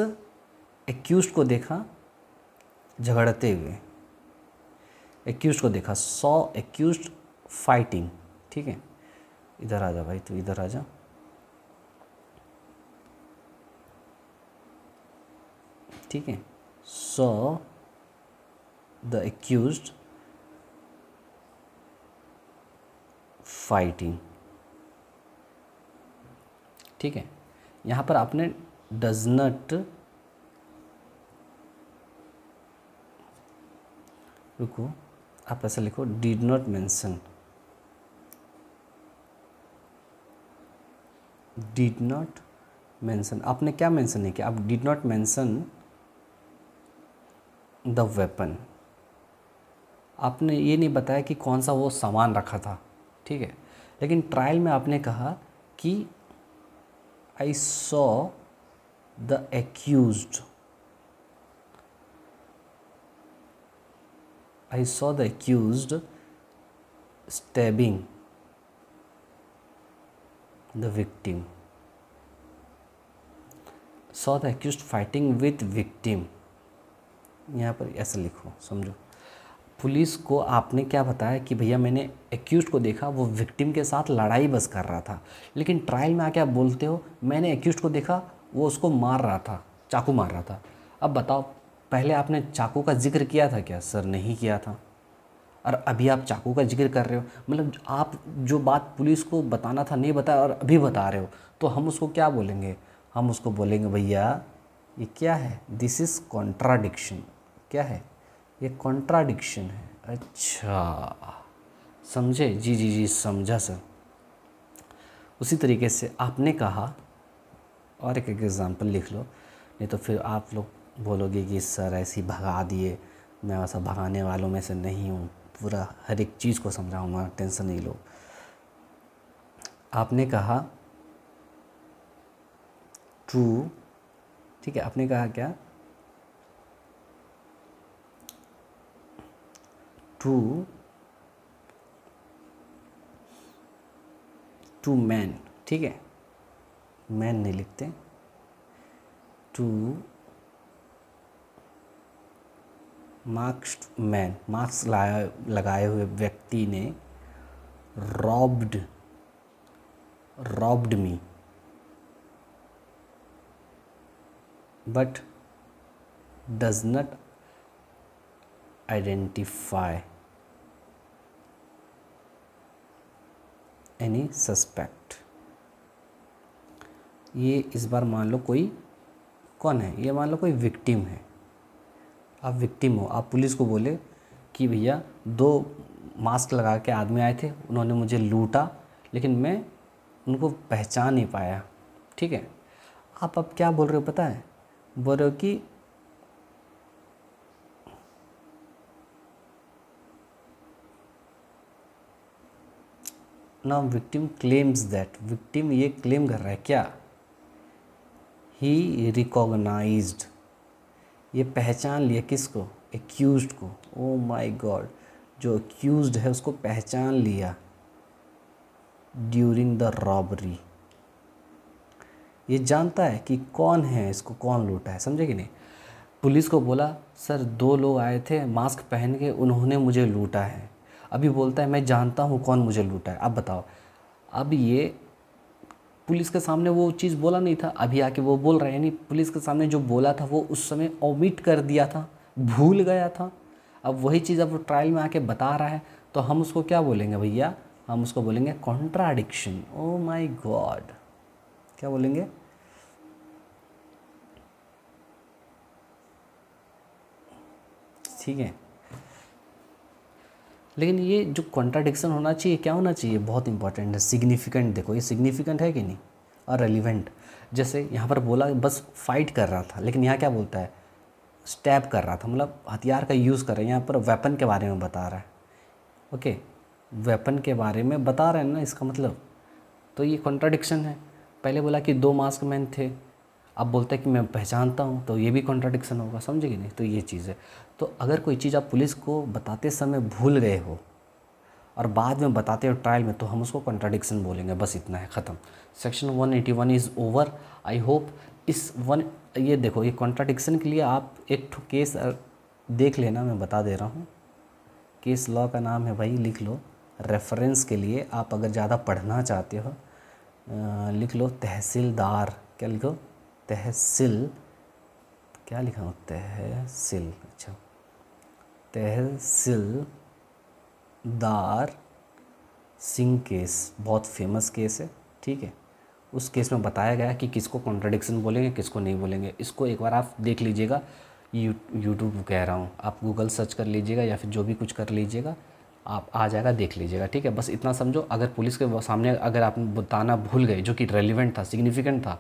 एक्यूज्ड को देखा झगड़ते हुए, एक्यूज्ड को देखा, सॉ एक्यूज्ड फाइटिंग, ठीक है। इधर आ जा भाई, तू इधर आ जा, ठीक है। सॉ द एक्यूज्ड फाइटिंग, ठीक है। यहाँ पर आपने डज नॉट, रुको, आप ऐसा लिखो, did not mention, did not mention. आपने क्या मेंशन नहीं किया? आप did not mention the weapon. आपने ये नहीं बताया कि कौन सा वो सामान रखा था, ठीक है। लेकिन ट्रायल में आपने कहा कि I saw the accused, I saw the accused stabbing the victim. Saw the accused fighting with victim. यहाँ पर ऐसा लिखो, समझो। पुलिस को आपने क्या बताया कि भैया मैंने एक्यूज्ड को देखा वो विक्टिम के साथ लड़ाई बस कर रहा था, लेकिन ट्रायल में आके आप बोलते हो मैंने एक्यूज्ड को देखा वो उसको मार रहा था, चाकू मार रहा था। अब बताओ, पहले आपने चाकू का जिक्र किया था क्या? सर नहीं किया था। और अभी आप चाकू का जिक्र कर रहे हो, मतलब आप जो बात पुलिस को बताना था नहीं बताया और अभी बता रहे हो, तो हम उसको क्या बोलेंगे? हम उसको बोलेंगे भैया ये क्या है? This is contradiction. क्या है ये? कॉन्ट्राडिक्शन है। अच्छा समझे? जी जी जी समझा सर। उसी तरीके से आपने कहा, और एक एग्जांपल लिख लो, नहीं तो फिर आप लोग बोलोगे कि सर ऐसे ही भगा दिए। मैं वैसा भगाने वालों में से नहीं हूँ, पूरा हर एक चीज़ को समझाऊंगा, टेंशन नहीं लो। आपने कहा ट्रू, ठीक है। आपने कहा क्या? ट्रू टू मैन, ठीक है, मैन नहीं लिखते, टू मास्क्ड मैन, मास्क लगाए हुए व्यक्ति ने robbed me, but does not identify any suspect. ये इस बार मान लो कोई कौन है? ये मान लो कोई विक्टिम है, आप विक्टिम हो। आप पुलिस को बोले कि भैया 2 मास्क लगा के आदमी आए थे, उन्होंने मुझे लूटा, लेकिन मैं उनको पहचान नहीं पाया, ठीक है। आप अब क्या बोल रहे हो पता है? बोल रहे हो कि now victim claims that, victim ये क्लेम कर रहा है क्या? ही रिकॉग्नाइज्ड, ये पहचान लिया किसको? एक्यूज्ड को। ओ माय गॉड, जो एक्यूज्ड है उसको पहचान लिया ड्यूरिंग द रॉबरी। ये जानता है कि कौन है, इसको कौन लूटा है, समझे कि नहीं? पुलिस को बोला सर 2 लोग आए थे मास्क पहन के, उन्होंने मुझे लूटा है। अभी बोलता है मैं जानता हूँ कौन मुझे लूटा है। अब बताओ, अब ये पुलिस के सामने वो चीज़ बोला नहीं था, अभी आके वो बोल रहे हैं, यानी पुलिस के सामने जो बोला था वो उस समय ओमिट कर दिया था, भूल गया था। अब वही चीज़ अब वो ट्रायल में आके बता रहा है, तो हम उसको क्या बोलेंगे भैया? हम उसको बोलेंगे कॉन्ट्राडिक्शन। ओ माय गॉड, क्या बोलेंगे? ठीक है, लेकिन ये जो कॉन्ट्राडिक्शन होना चाहिए क्या होना चाहिए, बहुत इंपॉर्टेंट है, सिग्निफिकेंट। देखो ये सिग्निफिकेंट है कि नहीं, और रेलिवेंट। जैसे यहाँ पर बोला बस फाइट कर रहा था, लेकिन यहाँ क्या बोलता है, स्टैब कर रहा था, मतलब हथियार का यूज़ कर रहा है। यहाँ पर वेपन के बारे में बता रहा है। ओके, वेपन के बारे में बता रहे हैं ना, इसका मतलब तो ये कॉन्ट्राडिक्शन है। पहले बोला कि 2 मास्क मैन थे, अब बोलते हैं कि मैं पहचानता हूँ, तो ये भी कॉन्ट्राडिक्शन होगा, समझे कि नहीं? तो ये चीज़ है। तो अगर कोई चीज़ आप पुलिस को बताते समय भूल गए हो और बाद में बताते हो ट्रायल में, तो हम उसको कॉन्ट्राडिक्शन बोलेंगे। बस इतना है, ख़त्म। Section 181 is over. I hope ये देखो, ये कॉन्ट्राडिक्शन के लिए आप एक ठो केस देख लेना, मैं बता दे रहा हूँ। केस लॉ का नाम है भाई, लिख लो रेफरेंस के लिए। आप अगर ज़्यादा पढ़ना चाहते हो लिख लो तहसीलदार, क्या लिखो, तहसील, क्या लिखा हो, तहसील, अच्छा, तहसीलदार सिंह केस, बहुत फेमस केस है। ठीक है, उस केस में बताया गया कि किसको कॉन्ट्राडिक्शन बोलेंगे, किसको नहीं बोलेंगे। इसको एक बार आप देख लीजिएगा, यूट्यूब कह रहा हूँ, आप गूगल सर्च कर लीजिएगा या फिर जो भी कुछ कर लीजिएगा, आप आ जाएगा, देख लीजिएगा। ठीक है, बस इतना समझो। अगर पुलिस के सामने अगर आप बताना भूल गए जो कि रेलिवेंट था, सिग्निफिकेंट था,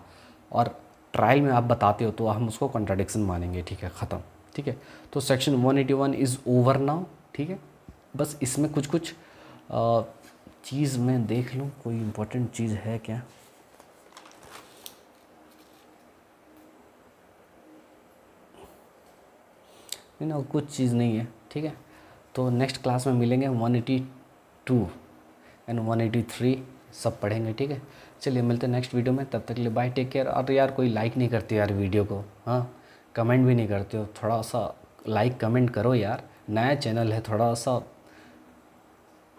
और ट्रायल में आप बताते हो, तो हम उसको कॉन्ट्राडिक्शन मानेंगे। ठीक है, ख़त्म। ठीक है, तो सेक्शन 181 इज़ ओवर नाउ। ठीक है, बस इसमें कुछ कुछ चीज़ मैं देख लूँ, कोई इम्पोर्टेंट चीज़ है क्या। नहीं ना, कुछ चीज़ नहीं है। ठीक है, तो नेक्स्ट क्लास में मिलेंगे। 182 एंड 183 सब पढ़ेंगे। ठीक है, चलिए मिलते हैं नेक्स्ट वीडियो में, तब तक के लिए बाय, टेक केयर। और यार कोई लाइक नहीं करते यार वीडियो को, हाँ, कमेंट भी नहीं करते हो, थोड़ा सा लाइक कमेंट करो यार, नया चैनल है, थोड़ा सा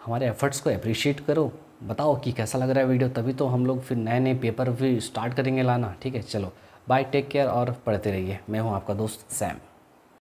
हमारे एफर्ट्स को अप्रिशिएट करो, बताओ कि कैसा लग रहा है वीडियो, तभी तो हम लोग फिर नए नए पेपर भी स्टार्ट करेंगे लाना। ठीक है, चलो बाय, टेक केयर और पढ़ते रहिए। मैं हूँ आपका दोस्त सैम।